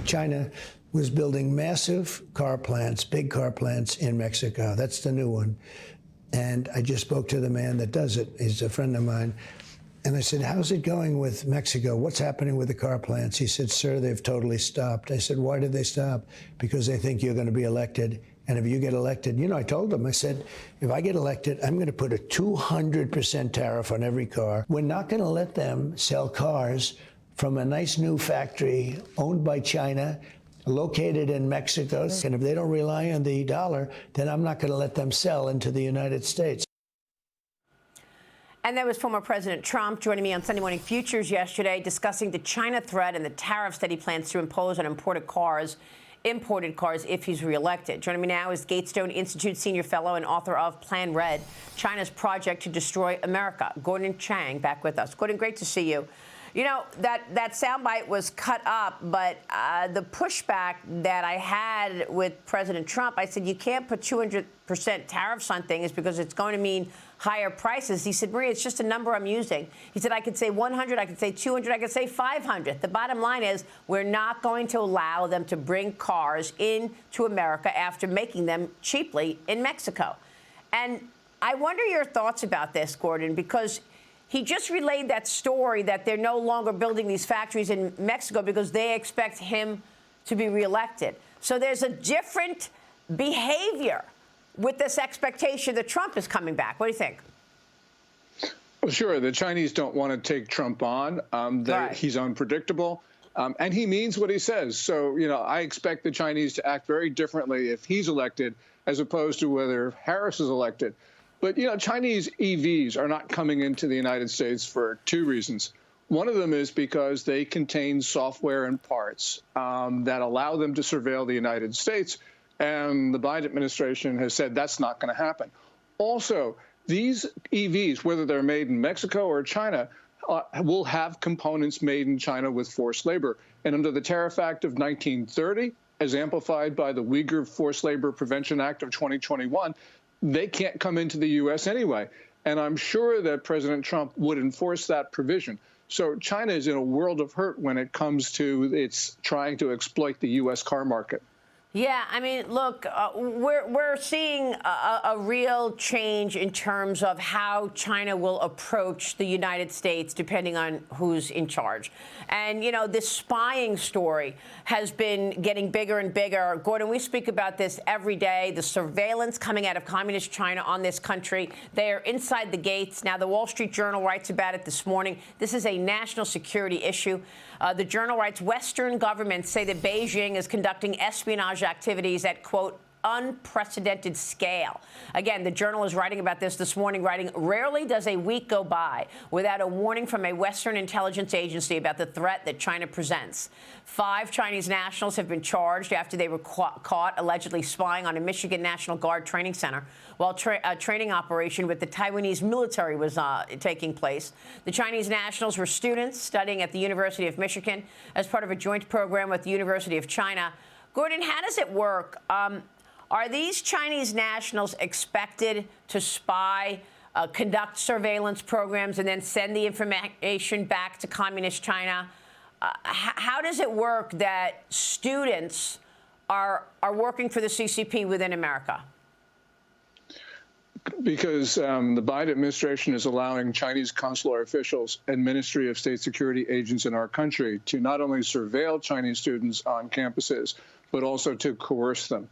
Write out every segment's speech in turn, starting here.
China was building massive car plants, big car plants in Mexico. That's the new one. And I just spoke to the man that does it. He's a friend of mine. And I said, how's it going with Mexico? What's happening with the car plants? He said, sir, they've totally stopped. I said, why did they stop? Because they think you're going to be elected. And if you get elected, I told him, I said, if I get elected, I'm going to put a 200% tariff on every car. We're not going to let them sell cars from a nice new factory owned by China, located in Mexico. And if they don't rely on the dollar, then I'm not going to let them sell into the United States. And that was former President Trump joining me on Sunday Morning Futures yesterday, discussing the China threat and the tariffs that he plans to impose on imported cars if he's reelected. Joining me now is Gatestone Institute senior fellow and author of Plan Red, China's Project to Destroy America, Gordon Chang, back with us. Gordon, great to see you. That soundbite was cut up, but the pushback that I had with President Trump, I said, you can't put 200% tariffs on things because it's going to mean higher prices. He said, Maria, it's just a number I'm using. He said, I could say 100, I could say 200, I could say 500. The bottom line is we're not going to allow them to bring cars into America after making them cheaply in Mexico. And I wonder your thoughts about this, Gordon, because he just relayed that story that they're no longer building these factories in Mexico because they expect him to be reelected. So there's a different behavior with this expectation that Trump is coming back. What do you think? Well, sure. The Chinese don't want to take Trump on. Right. He's unpredictable, and he means what he says. So, I expect the Chinese to act very differently if he's elected as opposed to whether Harris is elected. But, Chinese EVs are not coming into the United States for two reasons. One of them is because they contain software and parts that allow them to surveil the United States. And the Biden administration has said that's not going to happen. Also, these EVs, whether they're made in Mexico or China, will have components made in China with forced labor. And under the Tariff Act of 1930, as amplified by the Uyghur Forced Labor Prevention Act of 2021, they can't come into the U.S. anyway. And I'm sure that President Trump would enforce that provision. So China is in a world of hurt when it comes to its trying to exploit the U.S. car market. Yeah, I mean, look, we're seeing a real change in terms of how China will approach the United States, depending on who's in charge. And, this spying story has been getting bigger and bigger. Gordon, we speak about this every day, the surveillance coming out of communist China on this country. They are inside the gates. Now, the Wall Street Journal writes about it this morning. This is a national security issue. The Journal writes, Western governments say that Beijing is conducting espionage activities at, quote, unprecedented scale. Again, the Journal is writing about this morning, writing, rarely does a week go by without a warning from a Western intelligence agency about the threat that China presents. 5 Chinese nationals have been charged after they were caught allegedly spying on a Michigan National Guard training center while a training operation with the Taiwanese military was taking place. The Chinese nationals were students studying at the University of Michigan as part of a joint program with the University of China. Gordon, how does it work? Are these Chinese nationals expected to spy, conduct surveillance programs, and then send the information back to communist China? How does it work that students are working for the CCP within America? Because the Biden administration is allowing Chinese consular officials and Ministry of State Security agents in our country to not only surveil Chinese students on campuses, but also to coerce them.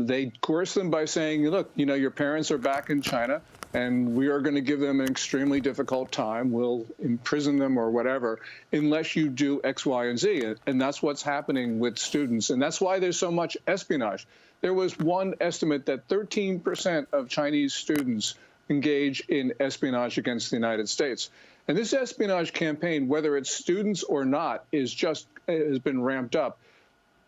They coerce them by saying, look, your parents are back in China, and we are going to give them an extremely difficult time. We'll imprison them or whatever, unless you do X, Y, and Z. And that's what's happening with students. And that's why there's so much espionage. There was one estimate that 13% of Chinese students engage in espionage against the United States. And this espionage campaign, whether it's students or not, has been ramped up.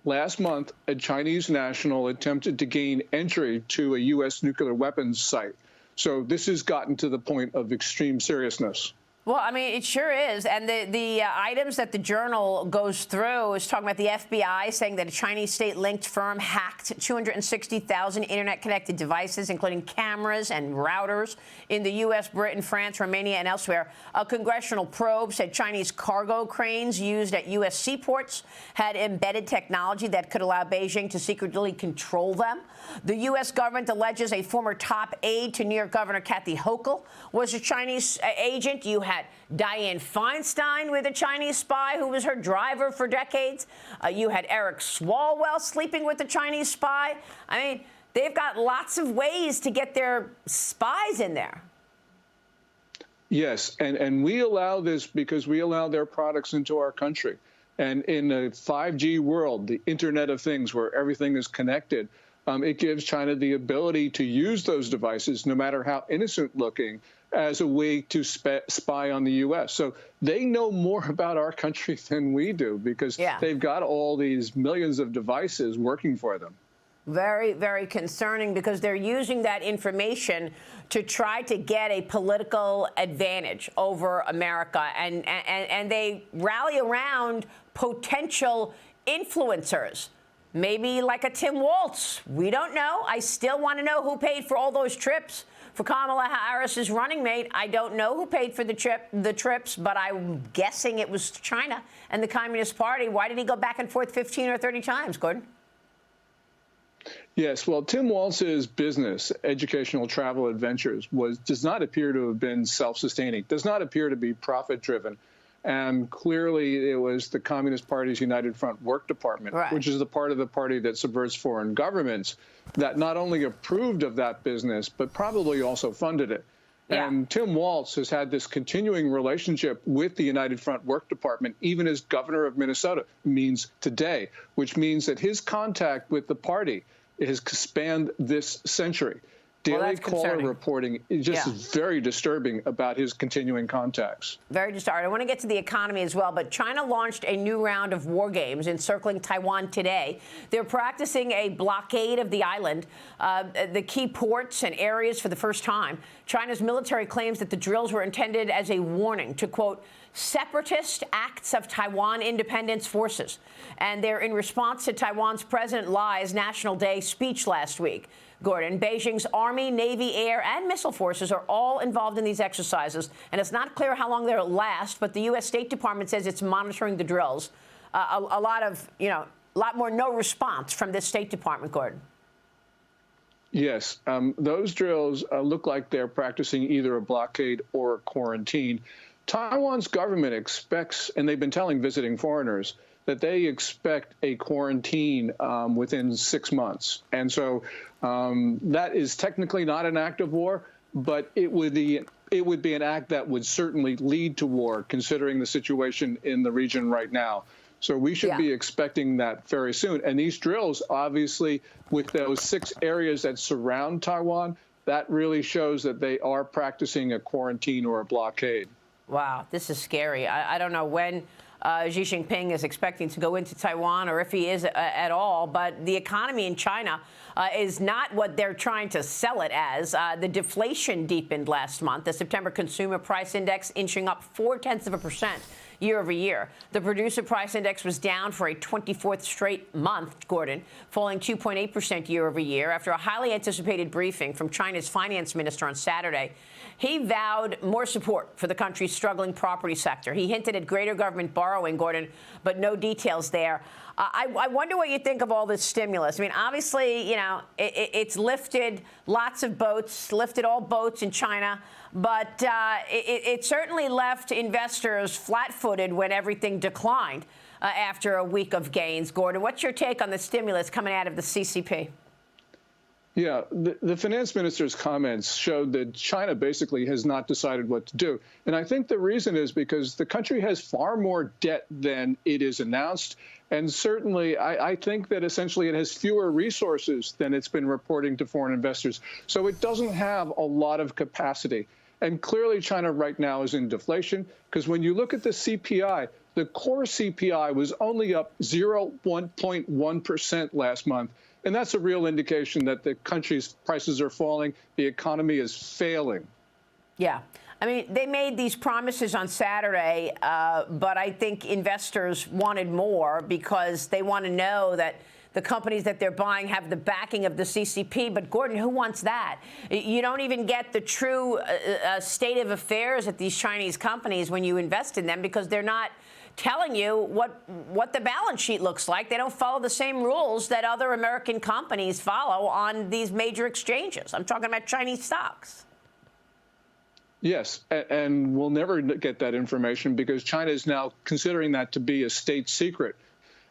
Last month, a Chinese national attempted to gain entry to a U.S. nuclear weapons site. So this has gotten to the point of extreme seriousness. Well, I mean, it sure is. And the items that the Journal goes through is talking about the FBI saying that a Chinese state-linked firm hacked 260,000 internet-connected devices, including cameras and routers, in the U.S., Britain, France, Romania, and elsewhere. A congressional probe said Chinese cargo cranes used at U.S. seaports had embedded technology that could allow Beijing to secretly control them. The U.S. government alleges a former top aide to New York Governor Kathy Hochul was a Chinese agent. You had Dianne Feinstein with a Chinese spy who was her driver for decades. You had Eric Swalwell sleeping with a Chinese spy. I mean, they've got lots of ways to get their spies in there. Yes, and we allow this because we allow their products into our country. And in a 5G world, the Internet of Things, where everything is connected, it gives China the ability to use those devices, no matter how innocent looking, as a way to spy on the U.S. So they know more about our country than we do because they've got all these millions of devices working for them. Very, very concerning because they're using that information to try to get a political advantage over America. And they rally around potential influencers. Maybe like a Tim Walz. We don't know. I still want to know who paid for all those trips for Kamala Harris's running mate. I don't know who paid for the trips, but I'm guessing it was China and the Communist Party. Why did he go back and forth 15 or 30 times, Gordon? Yes, well, Tim Walz's business, Educational Travel Adventures, does not appear to have been self-sustaining, does not appear to be profit-driven. And clearly, it was the Communist Party's United Front Work Department, which is the part of the party that subverts foreign governments, that not only approved of that business, but probably also funded it. Yeah. And Tim Walz has had this continuing relationship with the United Front Work Department, even as governor of Minnesota, means today, which means that his contact with the party has spanned this century. Daily Caller reporting is just very disturbing about his continuing contacts. Very disturbing. I want to get to the economy as well, but China launched a new round of war games encircling Taiwan today. They're practicing a blockade of the island, the key ports and areas for the first time. China's military claims that the drills were intended as a warning to, quote, separatist acts of Taiwan independence forces. And they're in response to Taiwan's President Lai's National Day speech last week. Gordon, Beijing's Army, Navy, Air, and Missile forces are all involved in these exercises, and it's not clear how long they'll last, but the U.S. State Department says it's monitoring the drills. A lot more no response from this State Department, Gordon. Yes, those drills look like they're practicing either a blockade or a quarantine. Taiwan's government expects, and they've been telling visiting foreigners, that they expect a quarantine within 6 months. And so that is technically not an act of war, but it would be an act that would certainly lead to war, considering the situation in the region right now. So we should be expecting that very soon. And these drills, obviously, with those 6 areas that surround Taiwan, that really shows that they are practicing a quarantine or a blockade. Wow, this is scary. I don't know when Xi Jinping is expecting to go into Taiwan or if he is at all, but the economy in China is not what they're trying to sell it as. The deflation deepened last month. The September Consumer Price Index inching up 0.4% year over year. The Producer Price Index was down for a 24th straight month, Gordon, falling 2.8% year over year after a highly anticipated briefing from China's finance minister on Saturday. He vowed more support for the country's struggling property sector. He hinted at greater government borrowing, Gordon, but no details there. I wonder what you think of all this stimulus. I mean, obviously, you know, it's lifted lots of boats, lifted all boats in China, but it certainly left investors flat-footed when everything declined after a week of gains. Gordon, what's your take on the stimulus coming out of the CCP? Yeah, the finance minister's comments showed that China basically has not decided what to do. And I think the reason is because the country has far more debt than it is announced. And certainly, I think that essentially it has fewer resources than it's been reporting to foreign investors. So it doesn't have a lot of capacity. And clearly, China right now is in deflation, because when you look at the CPI, the core CPI was only up 0.1% last month. And that's a real indication that the country's prices are falling. The economy is failing. Yeah. I mean, they made these promises on Saturday, but I think investors wanted more because they want to know that the companies that they're buying have the backing of the CCP. But, Gordon, who wants that? You don't even get the true state of affairs at these Chinese companies when you invest in them because they're not telling you what the balance sheet looks like. They don't follow the same rules that other American companies follow on these major exchanges. I'm talking about Chinese stocks. Yes, and we'll never get that information because China is now considering that to be a state secret.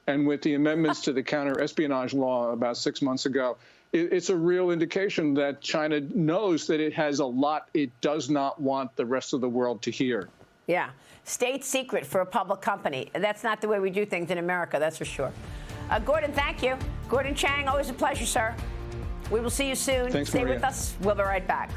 And with the amendments to the counter-espionage law about 6 months ago, it's a real indication that China knows that it has a lot it does not want the rest of the world to hear. Yeah, state secret for a public company. That's not the way we do things in America, that's for sure. Gordon, thank you. Gordon Chang, always a pleasure, sir. We will see you soon. Thanks, Stay Maria. with us. We'll be right back.